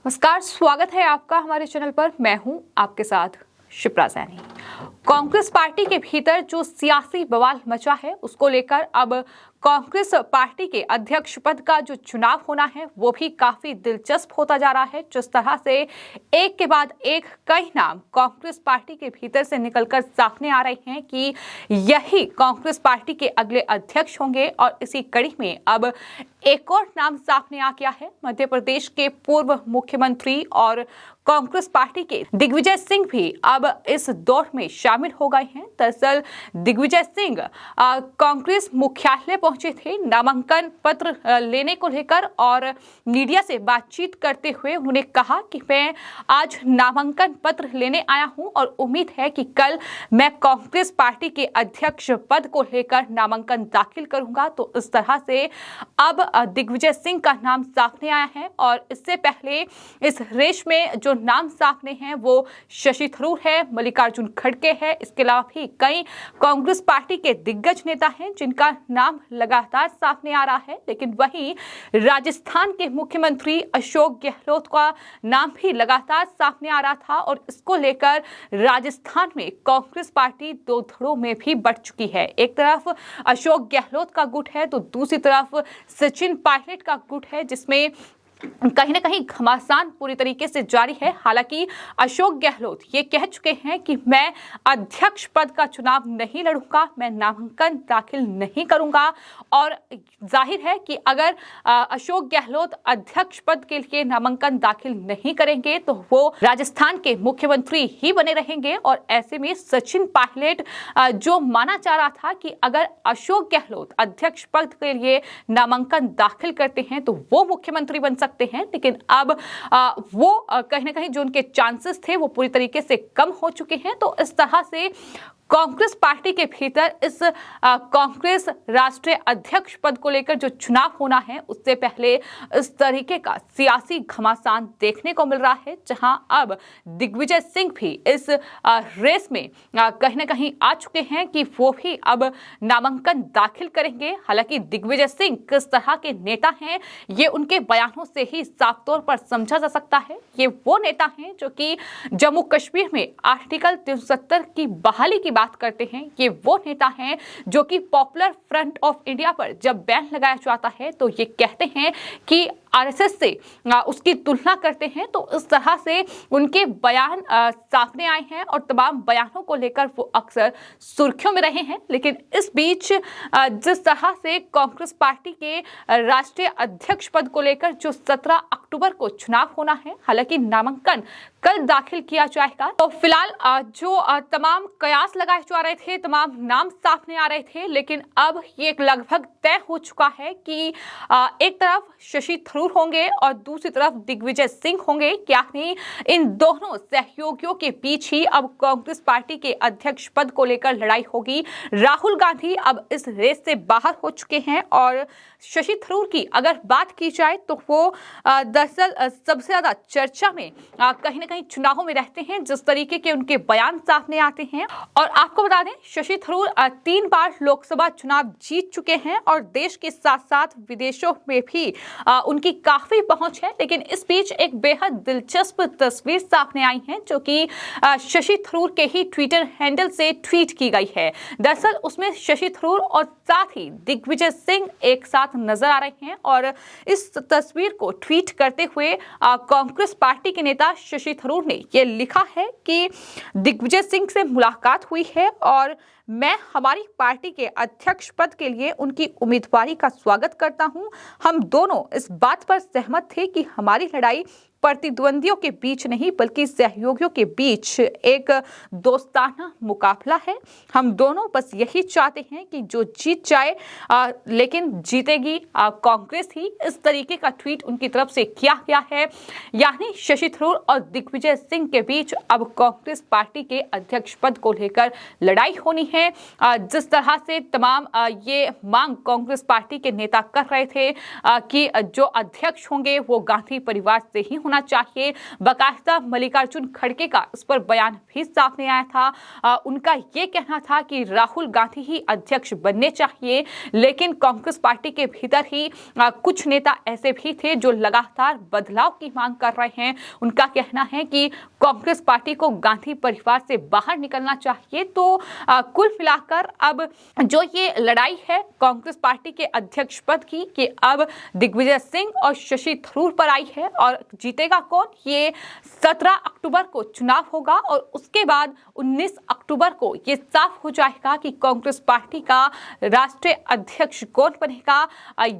नमस्कार, स्वागत है आपका हमारे चैनल पर। मैं हूं आपके साथ शिप्रा सैनी। कांग्रेस पार्टी के भीतर जो सियासी बवाल मचा है उसको लेकर अब कांग्रेस पार्टी के अध्यक्ष पद का जो चुनाव होना है वो भी काफी दिलचस्प होता जा रहा है। जिस तरह से एक के बाद एक कई नाम कांग्रेस पार्टी के भीतर से निकलकर सामने आ रहे हैं कि यही कांग्रेस पार्टी के अगले अध्यक्ष होंगे, और इसी कड़ी में अब एक और नाम सामने आ गया है। मध्य प्रदेश के पूर्व मुख्यमंत्री और कांग्रेस पार्टी के दिग्विजय सिंह भी अब इस दौर में शामिल हो गए हैं। दरअसल दिग्विजय सिंह कांग्रेस मुख्यालय पहुंचे थे नामांकन पत्र लेने को लेकर, और मीडिया से बातचीत करते हुए उन्होंने कहा कि मैं आज नामांकन पत्र लेने आया हूं और उम्मीद है कि कल मैं कांग्रेस पार्टी के अध्यक्ष पद को लेकर नामांकन दाखिल करूंगा। तो इस तरह से अब दिग्विजय सिंह का नाम सामने आया है, और इससे पहले इस रेस में जो नाम सामने हैं वो शशि थरूर है, मल्लिकार्जुन खड़गे है, इसके अलावा भी कई कांग्रेस पार्टी के दिग्गज नेता हैं जिनका नाम लगातार सामने आ रहा है। लेकिन वहीं राजस्थान के मुख्यमंत्री अशोक गहलोत का नाम भी लगातार सामने आ रहा था, और इसको लेकर राजस्थान में कांग्रेस पार्टी दो धड़ों में भी बढ़ चुकी है। एक तरफ अशोक गहलोत का गुट है तो दूसरी तरफ सचिन पायलट का गुट है, जिसमें कहीं ना कहीं घमासान पूरी तरीके से जारी है। हालांकि अशोक गहलोत ये कह चुके हैं कि मैं अध्यक्ष पद का चुनाव नहीं लड़ूंगा, मैं नामांकन दाखिल नहीं करूंगा, और जाहिर है कि अगर अशोक गहलोत अध्यक्ष पद के लिए नामांकन दाखिल नहीं करेंगे तो वो राजस्थान के मुख्यमंत्री ही बने रहेंगे। और ऐसे में सचिन पायलट जो माना जा रहा था कि अगर अशोक गहलोत अध्यक्ष पद के लिए नामांकन दाखिल करते हैं तो वो मुख्यमंत्री बन सकते हैं, लेकिन अब वो कहीं ना कहीं जो उनके चांसेस थे वो पूरी तरीके से कम हो चुके हैं। तो इस तरह से कांग्रेस पार्टी के भीतर इस कांग्रेस राष्ट्रीय अध्यक्ष पद को लेकर जो चुनाव होना है उससे पहले इस तरीके का सियासी घमासान देखने को मिल रहा है, जहां अब दिग्विजय सिंह भी इस रेस में कहीं ना कहीं आ चुके हैं कि वो भी अब नामांकन दाखिल करेंगे। हालांकि दिग्विजय सिंह किस तरह के नेता हैं ये उनके बयानों से ही साफ तौर पर समझा जा सकता है। ये वो नेता हैं जो कि जम्मू कश्मीर में आर्टिकल 370 की बहाली की बात करते हैं। ये वो नेता हैं जो कि पॉपुलर फ्रंट ऑफ इंडिया पर जब बैन लगाया जाता है तो ये कहते हैं कि आरएसएस से उसकी तुलना करते हैं। तो इस तरह से उनके बयान सामने आए हैं, और तमाम बयानों को लेकर वो अक्सर सुर्खियों में रहे हैं। लेकिन इस बीच जिस तरह से कांग्रेस पार्टी के राष्ट्रीय अध्यक्ष पद को लेकर जो 17 अक्टूबर को चुनाव होना है, हालांकि नामांकन कल दाखिल किया जाएगा, तो फिलहाल जो तमाम कयास लगाए जा रहे थे, तमाम नाम सामने आ रहे थे, लेकिन अब ये लगभग तय हो चुका है कि एक तरफ शशि थरूर होंगे और दूसरी तरफ दिग्विजय सिंह होंगे। यानी इन दोनों सहयोगियों के बीच ही अब कांग्रेस पार्टी के अध्यक्ष पद को लेकर लड़ाई होगी। राहुल गांधी अब इस रेस से बाहर हो चुके हैं, और शशि थरूर की अगर बात की जाए तो वो दरअसल सबसे ज्यादा चर्चा में कहीं ना कहीं चुनावों में रहते हैं, जिस तरीके के उनके बयान सामने आते हैं। और आपको बता दें, शशि थरूर 3 बार लोकसभा चुनाव जीत चुके हैं, और देश के साथ साथ विदेशों में भी उनकी काफी पहुंच है। लेकिन इस बीच एक बेहद दिलचस्प तस्वीर सामने आई है जो कि शशि थरूर के ही ट्विटर हैंडल से ट्वीट की गई है। दरअसल उसमें शशि थरूर और साथ ही दिग्विजय सिंह एक साथ नजर आ रहे हैं, और इस तस्वीर को ट्वीट करते हुए कांग्रेस पार्टी के नेता शशि थरूर ने यह लिखा है कि दिग्विजय सिंह से मुलाकात हुई है और मैं हमारी पार्टी के अध्यक्ष पद के लिए उनकी उम्मीदवारी का स्वागत करता हूं। हम दोनों इस बात पर सहमत थे कि हमारी लड़ाई प्रतिद्वंदियों के बीच नहीं बल्कि सहयोगियों के बीच एक दोस्ताना मुकाबला है। हम दोनों बस यही चाहते हैं कि जो जीत जाए, लेकिन जीतेगी कांग्रेस ही। इस तरीके का ट्वीट उनकी तरफ से किया गया है। यानी शशि थरूर और दिग्विजय सिंह के बीच अब कांग्रेस पार्टी के अध्यक्ष पद को लेकर लड़ाई होनी है। जिस तरह से तमाम ये मांग कांग्रेस पार्टी के नेता कर रहे थे कि जो अध्यक्ष होंगे वो गांधी परिवार से ही होना होना चाहिए। बाकायदा मल्लिकार्जुन खड़गे का इस पर बयान भी सामने आया था। उनका ये कहना था कि राहुल गांधी ही अध्यक्ष बनने चाहिए, लेकिन कांग्रेस पार्टी के भीतर ही कुछ नेता ऐसे भी थे जो लगातार बदलाव की मांग कर रहे हैं। उनका कहना है कि कांग्रेस पार्टी को गांधी परिवार से बाहर निकलना चाहिए। तो कुल मिलाकर अब जो ये लड़ाई है कांग्रेस पार्टी के अध्यक्ष पद की, कि अब दिग्विजय सिंह और शशि थरूर पर आई है, और जीतेगा कौन, ये 17 अक्टूबर को चुनाव होगा और उसके बाद 19 अक्टूबर को ये साफ हो जाएगा कि कांग्रेस पार्टी का राष्ट्रीय अध्यक्ष कौन बनेगा।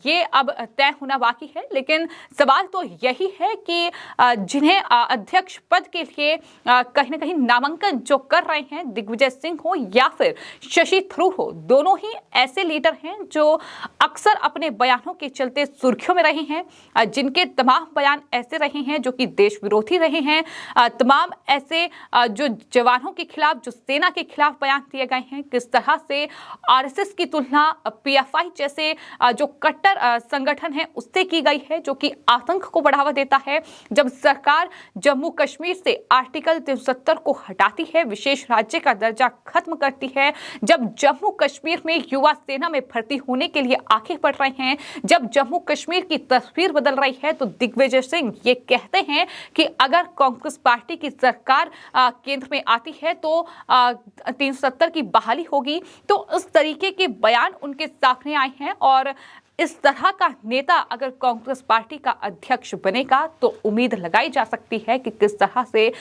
ये अब तय होना बाकी है, लेकिन सवाल तो यही है कि जिन्हें अध्यक्ष पद के लिए कहीं ना कहीं नामांकन जो कर रहे हैं, दिग्विजय सिंह हो या फिर शशि थरूर हो, दोनों ही ऐसे लीडर हैं जो अक्सर अपने बयानों के चलते सुर्खियों में रहे हैं, जिनके तमाम बयान ऐसे रहे हैं जो कि देश विरोधी रहे हैं, तमाम ऐसे जो जवानों के खिलाफ, जो सेना के खिलाफ बयान दिए गए हैं। किस तरह से आरएसएस की तुलना पीएफआई जैसे जो कट्टर संगठन है उससे की गई है, जो कि आतंक को बढ़ावा देता है। जब सरकार जम्मू कश्मीर से आर्टिकल 370 को हटाती है, विशेष राज्य का दर्जा खत्म करती है, जब जम्मू कश्मीर में युवा सेना में भर्ती होने के लिए आगे बढ़ रहे हैं, जब जम्मू कश्मीर की तस्वीर बदल रही है, तो दिग्विजय सिंह ये कहते हैं कि अगर कांग्रेस पार्टी की सरकार केंद्र में आती है तो 370 की बहाली होगी। तो इस तरीके के बयान उनके सामने आए हैं, और इस तरह का नेता अगर कांग्रेस पार्टी का अध्यक्ष बनेगा तो उम्मीद लगाई जा सकती है कि किस तरह से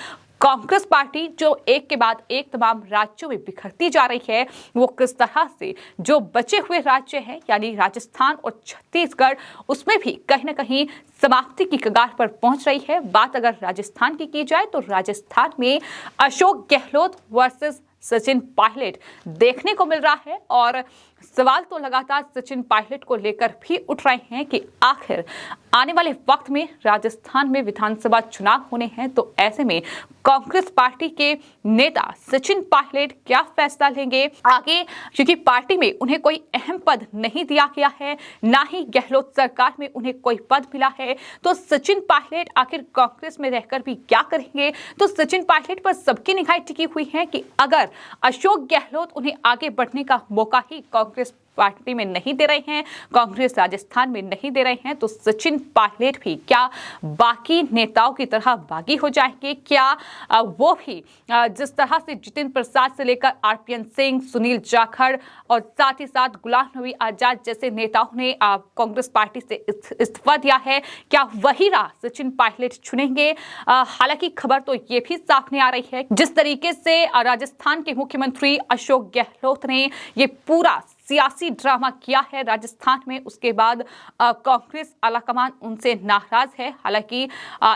कांग्रेस पार्टी जो एक के बाद एक तमाम राज्यों में बिखरती जा रही है, वो किस तरह से जो बचे हुए राज्य हैं यानी राजस्थान और छत्तीसगढ़, उसमें भी कहीं ना कहीं समाप्ति की कगार पर पहुंच रही है। बात अगर राजस्थान की जाए तो राजस्थान में अशोक गहलोत वर्सेस सचिन पायलट देखने को मिल रहा है, और सवाल तो लगातार सचिन पायलट को लेकर भी उठ रहे हैं कि आखिर आने वाले वक्त में राजस्थान में विधानसभा चुनाव होने हैं, तो ऐसे में कांग्रेस पार्टी के नेता सचिन पायलट क्या फैसला लेंगे आगे, क्योंकि पार्टी में उन्हें कोई अहम पद नहीं दिया गया है, ना ही गहलोत सरकार में उन्हें कोई पद मिला है। तो सचिन पायलट आखिर कांग्रेस में रहकर भी क्या करेंगे। तो सचिन पायलट पर सबकी निगाहें टिकी हुई है कि अगर अशोक गहलोत उन्हें आगे बढ़ने का मौका ही कांग्रेस पार्टी में नहीं दे रहे हैं, कांग्रेस राजस्थान में नहीं दे रहे हैं, तो सचिन पायलट भी क्या बाकी नेताओं की तरह बागी हो जाएंगे। क्या वो भी जिस तरह से जितेंद्र प्रसाद से लेकर आरपीएन सिंह, सुनील जाखड़ और साथ ही साथ गुलाम नबी आजाद जैसे नेताओं ने कांग्रेस पार्टी से इस्तीफा दिया है, क्या वही राह सचिन पायलट चुनेंगे। हालांकि खबर तो ये भी सामने आ रही है, जिस तरीके से राजस्थान के मुख्यमंत्री अशोक गहलोत ने ये पूरा सियासी ड्रामा किया है राजस्थान में, उसके बाद कांग्रेस आलाकमान उनसे नाराज है। हालांकि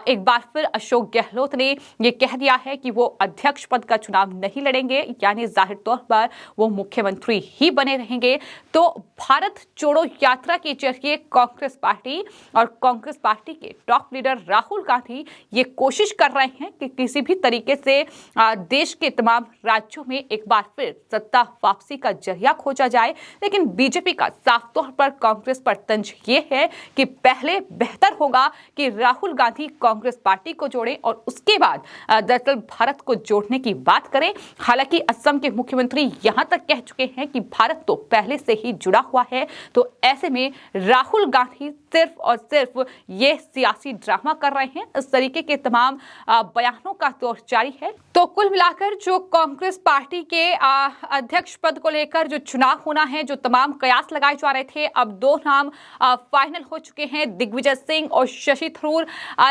एक बार फिर अशोक गहलोत ने ये कह दिया है कि वो अध्यक्ष पद का चुनाव नहीं लड़ेंगे, यानी जाहिर तौर पर वो मुख्यमंत्री ही बने रहेंगे। तो भारत जोड़ो यात्रा के जरिए कांग्रेस पार्टी और कांग्रेस पार्टी के टॉप लीडर राहुल गांधी ये कोशिश कर रहे हैं कि किसी भी तरीके से देश के तमाम राज्यों में एक बार फिर सत्ता वापसी का जरिया खोजा जाए। लेकिन बीजेपी का साफ तौर पर कांग्रेस पर तंज ये है कि पहले बेहतर होगा कि राहुल गांधी कांग्रेस पार्टी को जोड़ें और उसके बाद दरअसल भारत को जोड़ने की बात करें। हालांकि असम के मुख्यमंत्री यहां तक कह चुके हैं कि भारत तो पहले से ही जुड़ा हुआ है, तो ऐसे में राहुल गांधी सिर्फ और सिर्फ ये सियासी ड्रामा कर रहे हैं। इस तरीके के तमाम बयानों का दौर जारी है। तो कुल मिलाकर जो कांग्रेस पार्टी के अध्यक्ष पद को लेकर जो चुनाव होना है, जो तमाम कयास लगाए जा रहे थे, अब दो नाम फाइनल हो चुके हैं, दिग्विजय सिंह और शशि थरूर।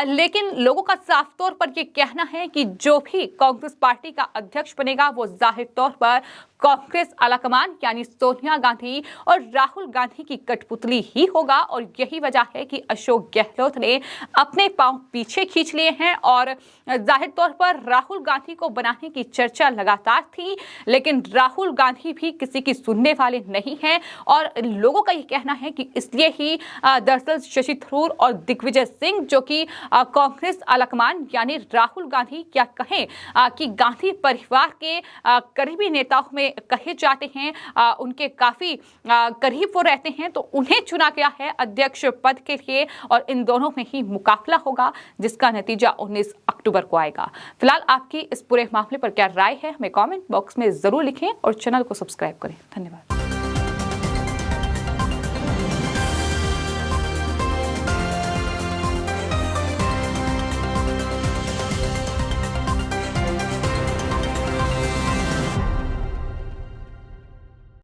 लेकिन लोगों का साफ तौर पर यह कहना है कि जो भी कांग्रेस पार्टी का अध्यक्ष बनेगा वो जाहिर तौर पर कांग्रेस आलाकमान यानी सोनिया गांधी और राहुल गांधी की कठपुतली ही होगा। और यही वजह है कि अशोक गहलोत ने अपने पांव पीछे खींच लिए हैं और जाहिर तौर पर राहुल गांधी को बनाने की चर्चा लगातार थी, लेकिन राहुल गांधी भी किसी की सुनने वाले नहीं हैं। और लोगों का यह कहना है कि इसलिए ही दरअसल शशि थरूर और दिग्विजय सिंह जो कि कांग्रेस आलाकमान यानी राहुल गांधी क्या कहें कि गांधी परिवार के करीबी नेताओं में कहे जाते हैं, उनके काफी करीब वो रहते हैं, तो उन्हें चुना गया है अध्यक्ष पद के लिए और इन दोनों में ही मुकाबला होगा जिसका नतीजा 19 अक्टूबर को आएगा। फिलहाल आपकी इस पूरे मामले पर क्या राय है हमें कमेंट बॉक्स में जरूर लिखें और चैनल को सब्सक्राइब करें। धन्यवाद।